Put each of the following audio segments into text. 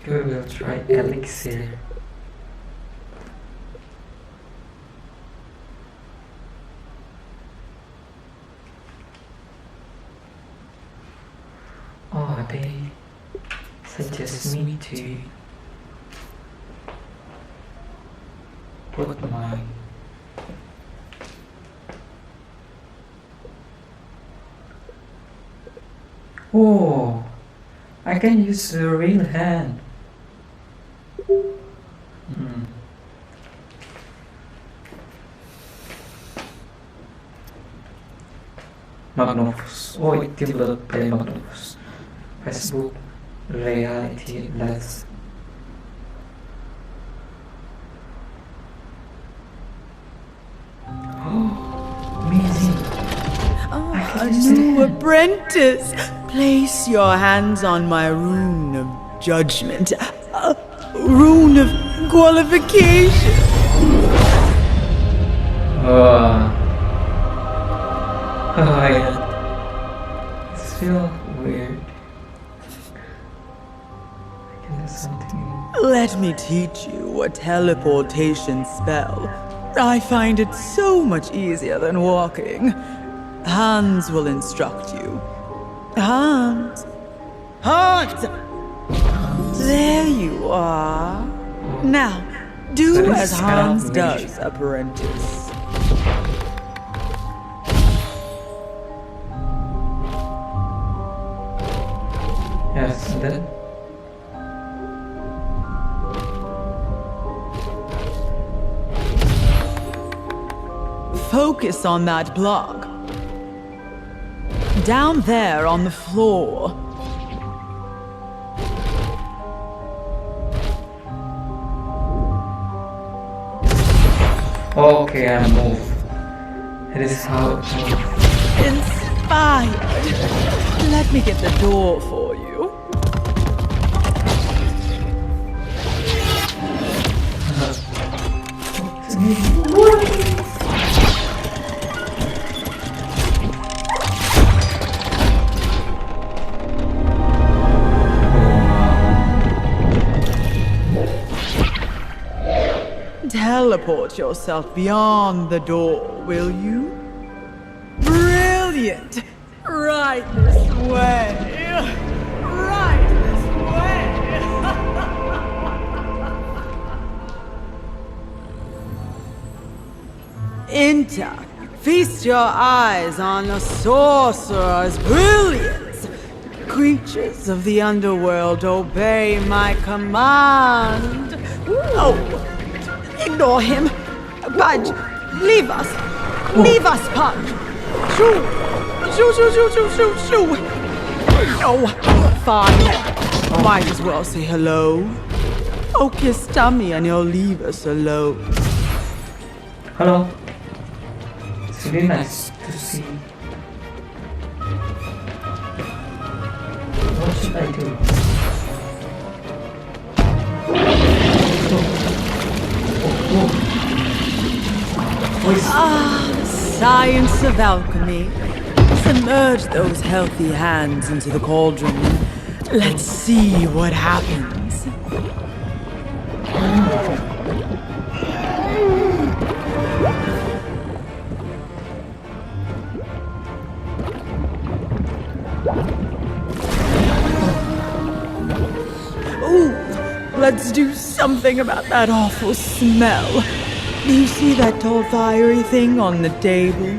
We will try Elixir. Oh, they suggest me to put my Oh, I can use the real hand. Magnus. Oh, it developed by Magnus. Facebook Reality Less. Oh, amazing. A new apprentice. Place your hands on my rune of judgment. Rune of qualification. Yeah. It's feel weird. I can do something. Let me teach you a teleportation spell. I find it so much easier than walking. Hans will instruct you. Hans! Hans! There you are. Now, do as Hans does, apprentice. Yes, and then? Focus on that block. Down there on the floor. Okay, I move. It is how it moves. Inspired. Let me get the door for you. Teleport yourself beyond the door, will you? Brilliant! Right this way! Right this way! Intact, feast your eyes on the sorcerer's brilliance! Creatures of the underworld, obey my command! Oh! Ignore him! Budge! Leave us! Leave us, Pudge! Shoo! Shoo, shoo, shoo, shoo, shoo, shoo! Oh, fine. Might as well say hello. Oh, kiss Tummy and he'll leave us alone. Hello. It's really nice to see. What should I do? Ah, the science of alchemy. Submerge those healthy hands into the cauldron. Let's see what happens. Ooh, let's do something about that awful smell. Do you see that tall fiery thing on the table?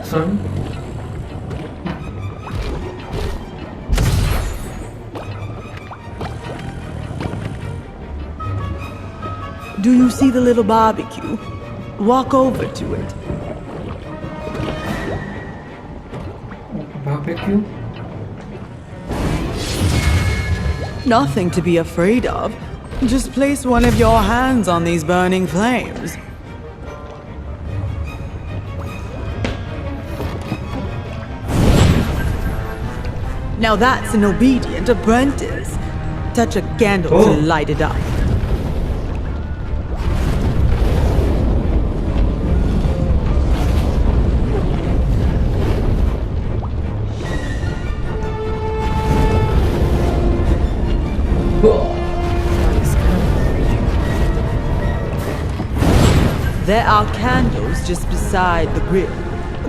Sorry? Do you see the little barbecue? Walk over to it. Barbecue? Nothing to be afraid of. Just place one of your hands on these burning flames. Now that's an obedient apprentice. Touch a candle to light it up. There are candles just beside the grill.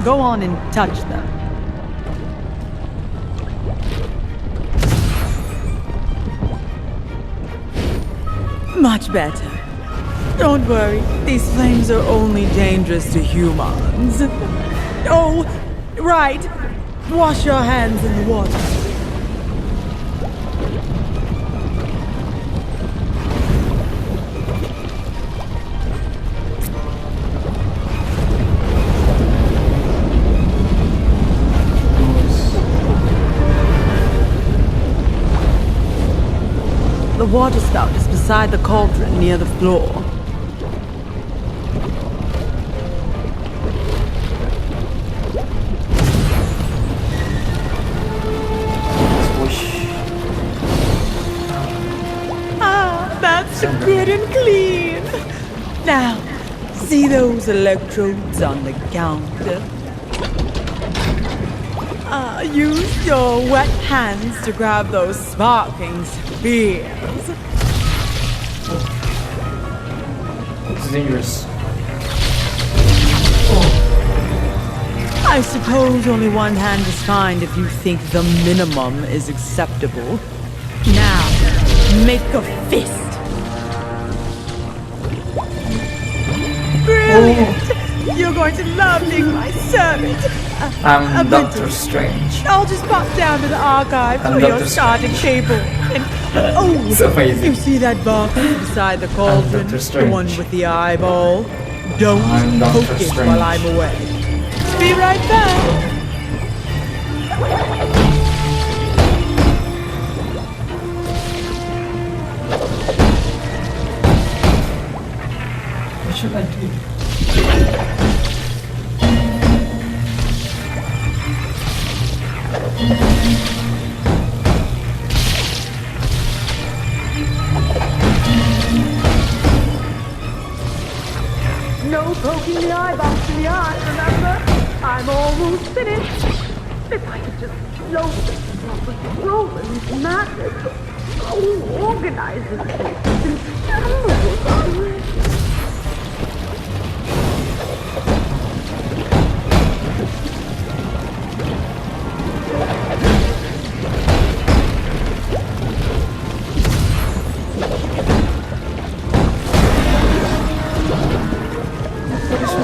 Go on and touch them. Much better. Don't worry, these flames are only dangerous to humans. Oh, right. Wash your hands in the water. The water spout is beside the cauldron near the floor. Ah, that's good and clean. Now, see those electrodes on the counter? Use your wet hands to grab those sparkling spears. It's dangerous. I suppose only one hand is fine if you think the minimum is acceptable. Now, make a fist. Brilliant! You're going to love being my servant. I'm Doctor Strange. I'll just pop down to the archive for your starting table. And It's amazing. you see that box beside the cauldron? Dr. The Strange. one with the eyeball? Don't I'm poke Dr. it Strange. while I'm away. Be right back. What should I do? No poking the eye box in the eye, remember? I'm almost finished. If I could just slow this proper rolling madness. Oh, organize this place.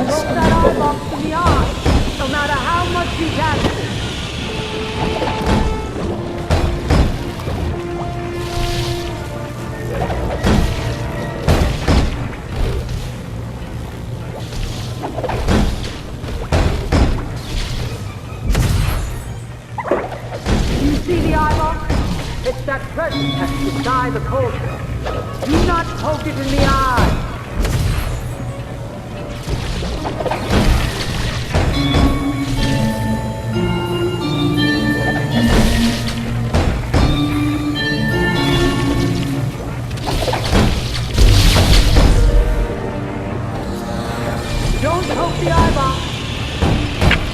Poke that eye box in the eye, no matter how much you damage it. You see the eye box? It's that present test beside the cauldron. Do not poke it in the eye. Don't poke the eye box.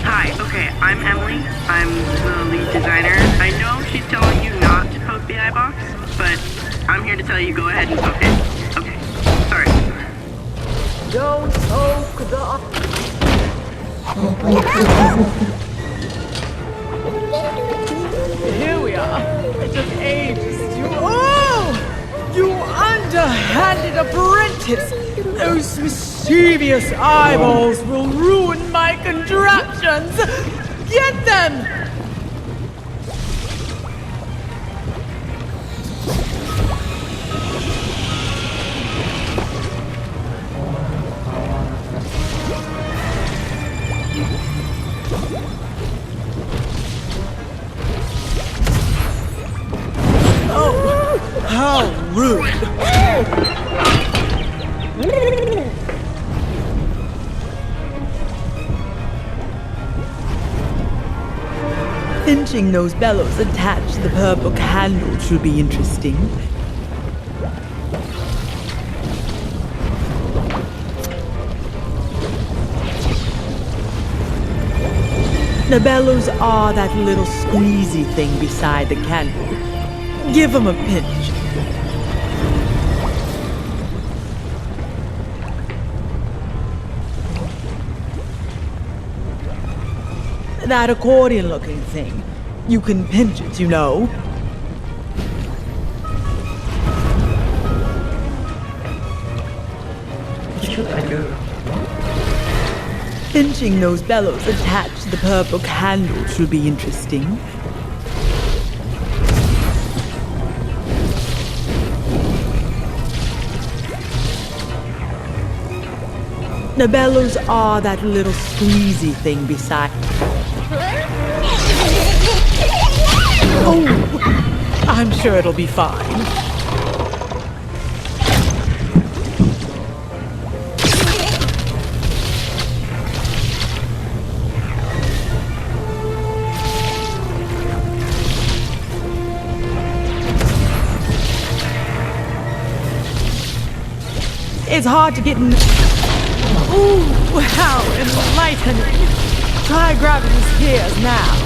Hi, okay, I'm Emily. I'm the lead designer. I know she's telling you not to poke the eye box, but I'm here to tell you go ahead and poke it. Okay, sorry. Don't poke the... Here we are. It took ages to... Oh! You underhanded apprentice! Those mischievous eyeballs will ruin my contraptions! Get them! Oh, how rude! Pinching those bellows attached to the purple candle should be interesting. The bellows are that little squeezy thing beside the candle. Give them a pinch. That accordion-looking thing. You can pinch it, you know. What should I do? Pinching those bellows attached to the purple candle should be interesting. The bellows are that little squeezy thing beside. Oh, I'm sure it'll be fine. It's hard to get in. Ooh, how enlightening. Try grabbing the spears now.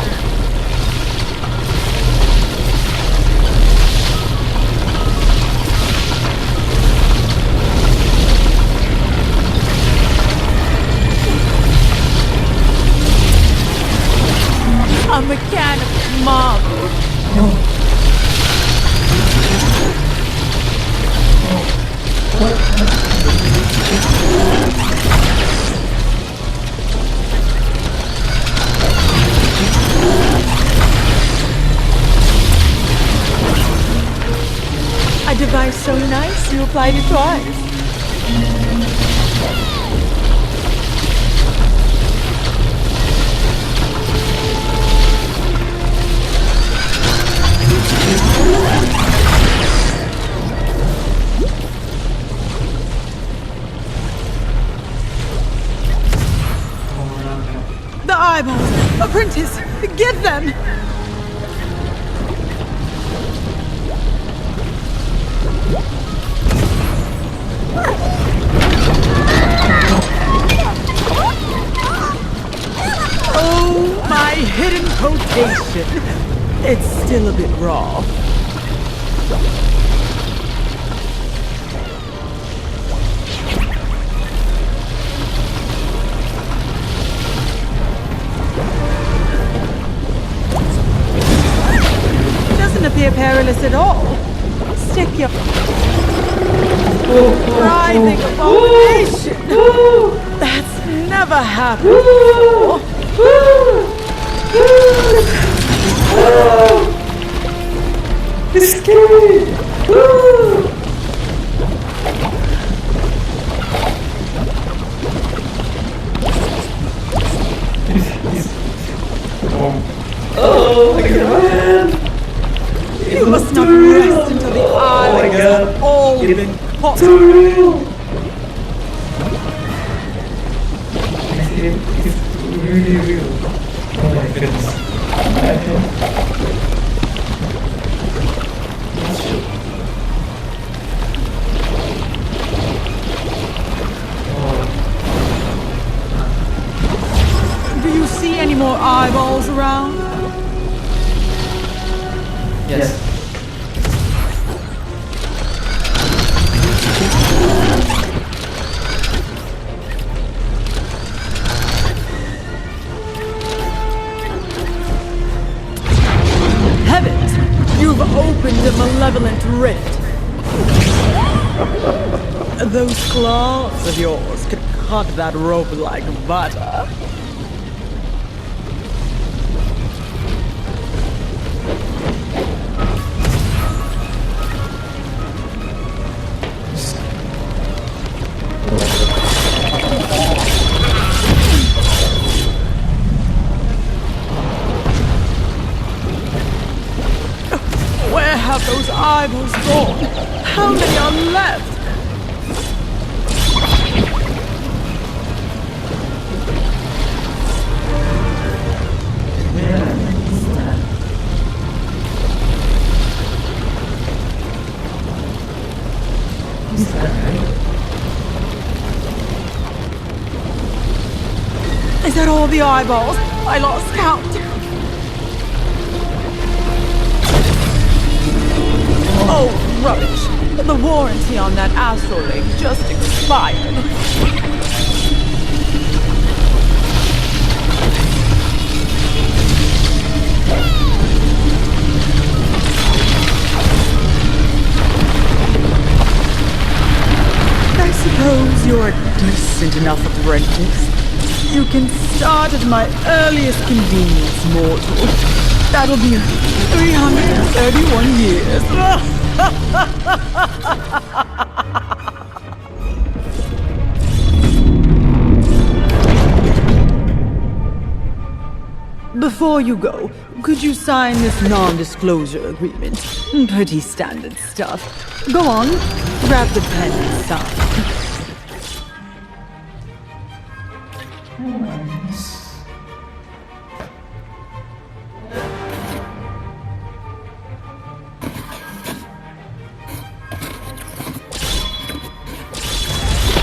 A mechanical marvel. A device so nice you applied it twice. The eyeballs! Apprentice! Get them! Oh, my hidden potation! It's still a bit raw. Doesn't appear perilous at all. Stick your writhing abomination. That's never happened before. It's scary! Oh my god! You must not rest until the eyes have all been caught. It's really real. Oh my goodness. Do you see any more eyeballs around? Yes. Heavens! You've opened a malevolent rift. Those claws of yours could cut that rope like butter. Where have those eyeballs gone? How many are left? Is that all the eyeballs? I lost count. Oh, rubbish. The warranty on that astral link just expired. enough, apprentice. You can start at my earliest convenience, mortal. That'll be in 331 years. Before you go, could you sign this non-disclosure agreement? Pretty standard stuff. Go on, grab the pen and sign. Nice.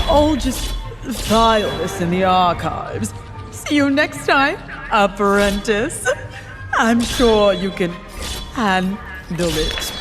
I'll just file this in the archives. See you next time, apprentice. I'm sure you can handle it.